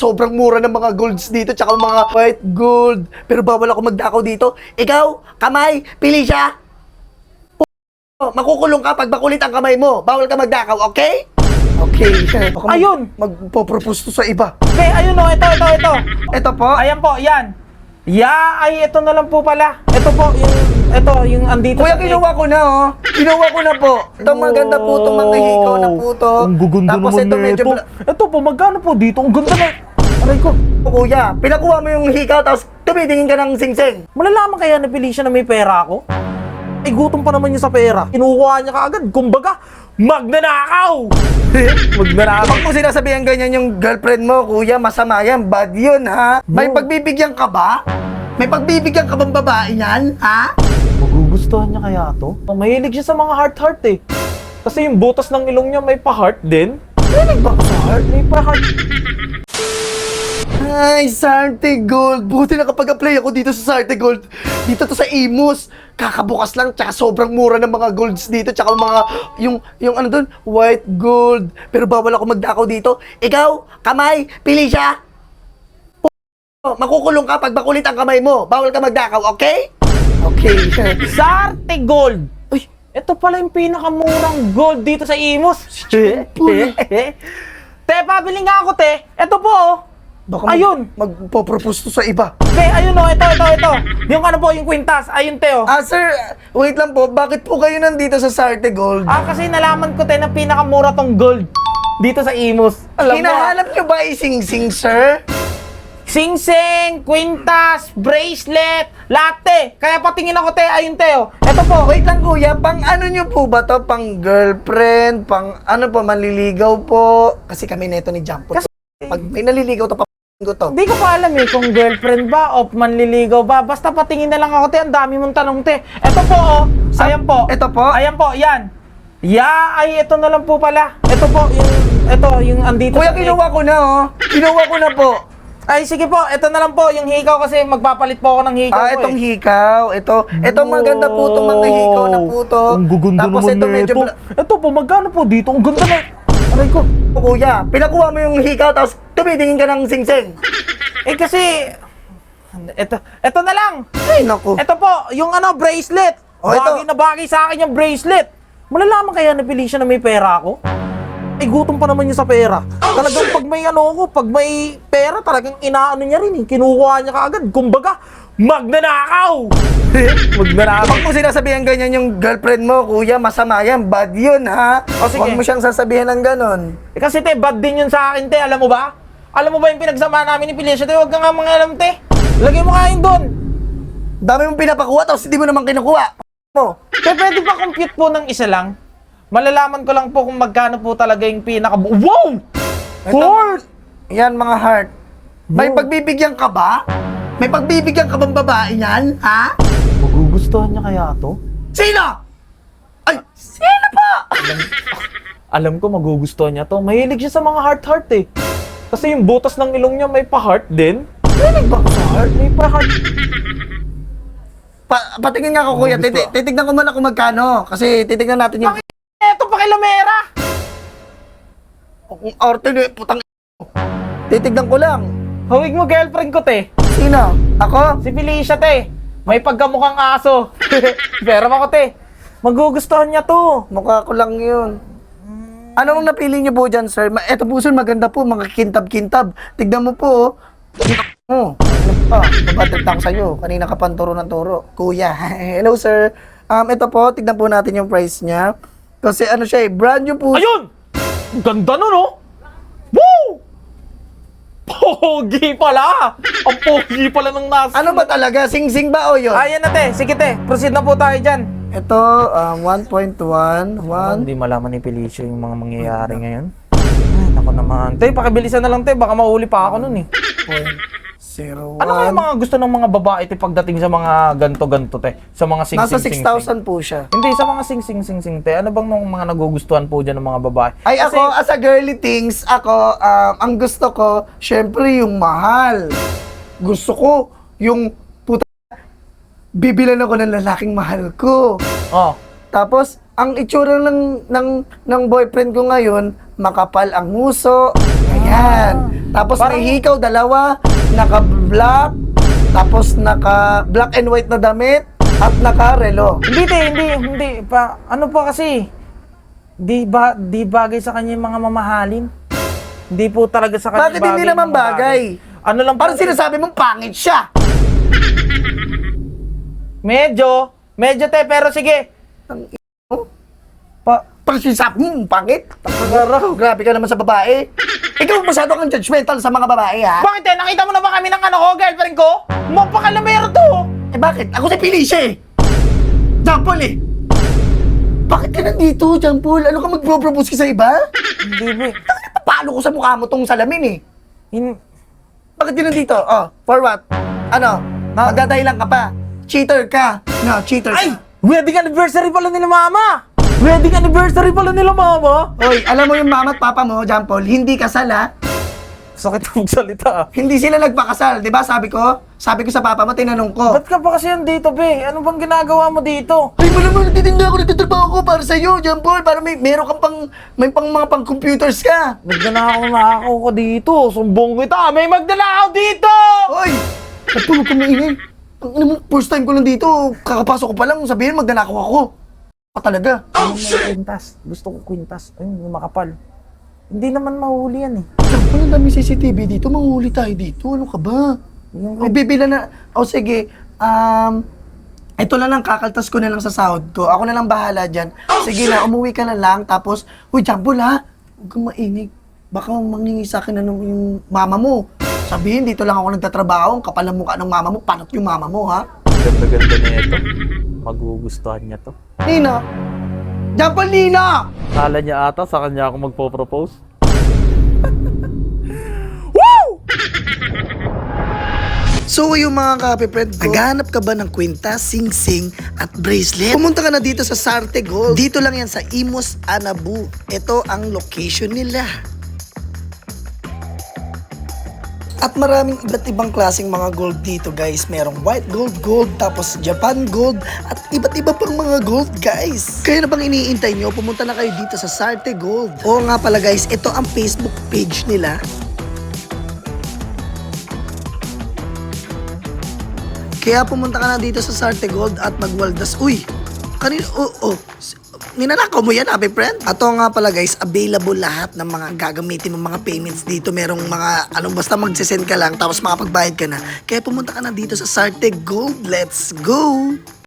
Sobrang mura ng mga golds dito, tsaka mga white gold. Pero bawal ako magdakaw dito. Ikaw, kamay, pili siya. Makukulong ka pag makulit ang kamay mo. Bawal ka magdakaw, okay? Okay. Baka Ayun! magpo-propose to sa iba. Okay, ayun o, ito. Ito po. Ayan po, yan. Ay, ito na lang po pala. Ito po, yung andito Kuya, sa cake. kinuha ko na, oh. Kinuha ko na po. Itong maganda po, itong mga hikaw na po to. Ang gugunda Tapos naman ito medyo... nito. Ito po, magkano po dito? Ang ganda na. Aray ko. Kuya, pinakuha mo yung hikaw, tapos tumitingin ka ng singsing. Malalaman kaya na pili siya na may pera ako? Ay, gutom pa naman niya sa pera. Kinukuha niya kaagad. Kumbaga, magnanakaw! Magnanakaw. Kapag mo sinasabihan ganyan yung girlfriend mo, kuya, masama yan. Bad yun, ha? May No. pagbibigyan ka ba? May pagbibigyan ka bang babae yan, ha? Magugustuhan niya kaya to? Mahilig siya sa mga heart-heart eh. Kasi yung butas ng ilong niya may pa-heart din. Mahilig ba ka sa heart? May pa-heart. Ay, Sarte Gold. Buti nakapag-apply ako dito sa Sarte Gold. Dito to sa Imus. Kakabukas lang, tsaka sobrang mura ng mga golds dito, tsaka mga, yung ano dun, white gold. Pero bawal ako magdakaw dito. Ikaw, kamay, pili siya. Makukulong ka pag makulit ang kamay mo. Bawal ka magdakaw, okay? Okay. Sarte Gold! Uy, ito pala yung pinakamurang gold dito sa Imus. Te, pabili nga ako, te. Ito po, oh. Baka Ayun! magpo-propose to sa iba. Te, ayun oh, ito. Yung ano po, yung kwintas. Ayun, te, oh. Sir, wait lang po. Bakit po kayo nandito sa Sarte Gold? Kasi nalaman ko, te, na pinakamura tong gold dito sa Imus. Alam mo, Hinahanap nyo ba ising-sing, sir? sing-sing, kwintas, bracelet, latte. Kaya patingin ako, te, ayun, te, oh. Ito po. Wait lang kuya, pang ano nyo po ba to? Pang girlfriend? Pang ano po, manliligaw po? Kasi kami neto ni Jampo. Kasi- Pag may naliligaw to, ko to. Hindi ko pa alam eh kung girlfriend ba o manliligaw ba. Basta patingin na lang ako, te. Ang dami mong tanong, te. Ito po, oh. Ayan po. Ito po? Ayan po, yan. Ay, ito na lang po pala. Ito po, yung andito Kuya, sa cake. kinuha ko na, oh. Kinuha ko na po. Ay, sige po. Ito na lang po, yung hikaw kasi magpapalit po ako ng hikaw ko Itong eh. hikaw. Itong maganda po itong mga hikaw na po to. Ang gugunda Tapos naman ito medyo... nito. Ito po, magkano po dito? Ang ganda na. Aray ko. Kuya, pinakuha mo yung hikaw, tapos tumitingin ka ng singsing. Kasi, ito na lang. Ay, naku. Ito po, yung bracelet. Oh, ito. Bagay na bagay sa akin yung bracelet. Malalaman kaya napili siya na may pera ako? Ay, gutom pa naman niya sa pera. Talagang pag may pag may pera, talagang inaano niya rin eh. Kinukuha niya kaagad. Kumbaga, magnanakaw! Magnanakaw. Kapag mo sinasabihan ganyan yung girlfriend mo, kuya, masama yan. Bad yun, ha? Sige. Huwag mo siyang sasabihan ng ganon. Kasi te, bad din yun sa akin, te. Alam mo ba? Alam mo ba yung pinagsama namin ni Felicia, te? Huwag ka nga mga alam, te. Lagay mo kain doon. Dami mong pinapakuha, tapos hindi mo naman kinukuha. Mo. Te, pwede ba compute po ng isa lang? Malalaman ko lang po kung magkano po talaga yung Wow! Heart! Yan, mga heart. May No. pagbibigyan ka ba? May pagbibigyan ka bang babae yan, ha? Magugustuhan niya kaya to? Sino? Ay, sino po? Alam ko magugustuhan niya to. Mahilig siya sa mga heart-heart eh. Kasi yung butas ng ilong niya may pa-heart din. Mahilig ba ako sa heart? May pa-heart. Patingin nga ako, kuya. Gusto. Titignan ko muna kung magkano. Kasi titignan natin yung... Eto pa kay Lamera! Kung orte nyo, putang... Titignan ko lang. Hawig mo girlfriend ko, te. Sino? Ako? Si Felicia, te. May pagkamukhang aso. Pero ako, te. Magugustuhan niya to. Mukha ko lang yun. Anong napili niyo po dyan, sir? Eto po, sir, maganda po. Mga kintab-kintab. Tignan mo po, oh. Ano pa? Babatid ako sa'yo. Kanina ka pang turo ng turo. Kuya. Hello, sir. Ito po, tignan po natin yung price niya. Kasi ano siya eh, brand new po. Ayun! Ang ganda no, no? Woo! Pogi pala! Ang pogi pala ng nasa. Ano ba talaga? Sing-sing ba o yun? Ayan na, te. Sige, te. Proceed na po tayo dyan. Ito, 1.1. Hindi malaman ni Felicia yung mga mangyayari ngayon. Ay, naku naman. Te, pakibilisan na lang, te. Baka mahuli pa ako nun eh. 1.01. Ano kaya mga gusto ng mga babae, te, pagdating sa mga ganto-ganto, te? Sa mga Nasa sing-sing-sing-sing. 6,000 po siya. Hindi, sa mga sing-sing-sing-sing, te. Ano bang mga nagugustuhan po dyan ng mga babae? Ay, Kasi- ako, as a girly things, ang gusto ko, syempre yung mahal. Gusto ko, yung puta, bibilan ako ng lalaking mahal ko. Oh. Tapos, ang itsura ng boyfriend ko ngayon, makapal ang nguso, may Ayan. Tapos Parang- may hikaw, dalawa, naka-black, tapos naka-black and white na damit, at naka-relo. Hindi, hindi. Ano pa kasi? Di bagay sa kanya yung mga mamahalin. Hindi po talaga sa kanya Bakit hindi yung naman mga bagay? Ano lang Parang sinasabi mong pangit siya. Medyo, pero sige. Parang sinasabi mong pangit. Grabe ka naman sa babae. Ikaw masyado kang judgmental sa mga babae, ha? Bakit nakita mo na ba kami ng girlfriend ko? Mapakalamero to! Eh bakit? Ako si Pili siya eh. Jampol eh. Bakit ka nandito, Jampol? Ano ka magpropose ka sa iba? Hindi, be. Paano ko sa mukha mo tong salamin eh? Bakit ka nandito? Oh, for what? Ano? Magdadahilan ka pa. Cheater ka. No, cheater ka. Ay! Wedding anniversary pala nila mama! Wedding anniversary pala nila mama! Hoy, alam mo yung mama at papa mo, Jampol, hindi kasal ha? Sakit ang salita. Hindi sila nagpakasal, di ba? Sabi ko sa papa mo, tinanong ko. Ba't ka pa kasi dito, be? Ano bang ginagawa mo dito? Ay, malamang nagtitinda ako, nagtatrabaho ko para sa'yo, Jampol. Para meron kang mga pang-computers ka. Nagdanakaw ko dito. Sumbong kita. May magdanakaw dito! Hoy! Ba't puno ka maingay? Ang ina mo, first time ko lang dito. Kakapasok ko pa lang, sabihin magnanakaw ako. Pa talaga. Ano may kwintas? Gusto ko kwintas. Ayun, yung makapal. Hindi naman mahuli yan eh. Jampol, ang dami CCTV dito. Manghuli tayo dito. Ano ka ba? Yung O, bibila na. O, sige. Ito na lang, kakaltas ko na lang sa sahod ko. Ako na lang bahala dyan. Sige na, umuwi ka na lang. Tapos, uy, Jampol ha? Huwag kang mainig. Baka mangingi sa akin na yung mama mo. Sabihin, dito lang ako nagtatrabaho. Ang kapal ng mukha ng mama mo. Panot yung mama mo, ha? ganda-ganda na ito. Magugustuhan niya to. Nina! Jampol, Nina! Kala niya ata sa kanya ako magpo-propose. So yung mga ka-friend ko, naghanap ka ba ng kwinta, sing-sing at bracelet? Pumunta ka na dito sa Sarte Gold. Dito lang yan sa Imus, Anabu. Ito ang location nila. At maraming iba't ibang klaseng mga gold dito guys. Merong white gold, tapos Japan gold, at iba't iba pang mga gold guys. Kaya na bang iniintay nyo? Pumunta na kayo dito sa Sarte Gold. Oo nga pala guys, ito ang Facebook page nila. Kaya pumunta ka na dito sa Sarte Gold at magwaldas. Uy! Ninanakaw mo yan, happy friend? Ato nga pala guys, available lahat ng mga gagamitin mong mga payments dito. Merong mga, basta magsisend ka lang, tapos makapagbayad ka na. Kaya pumunta ka na dito sa Sarte Gold. Let's go!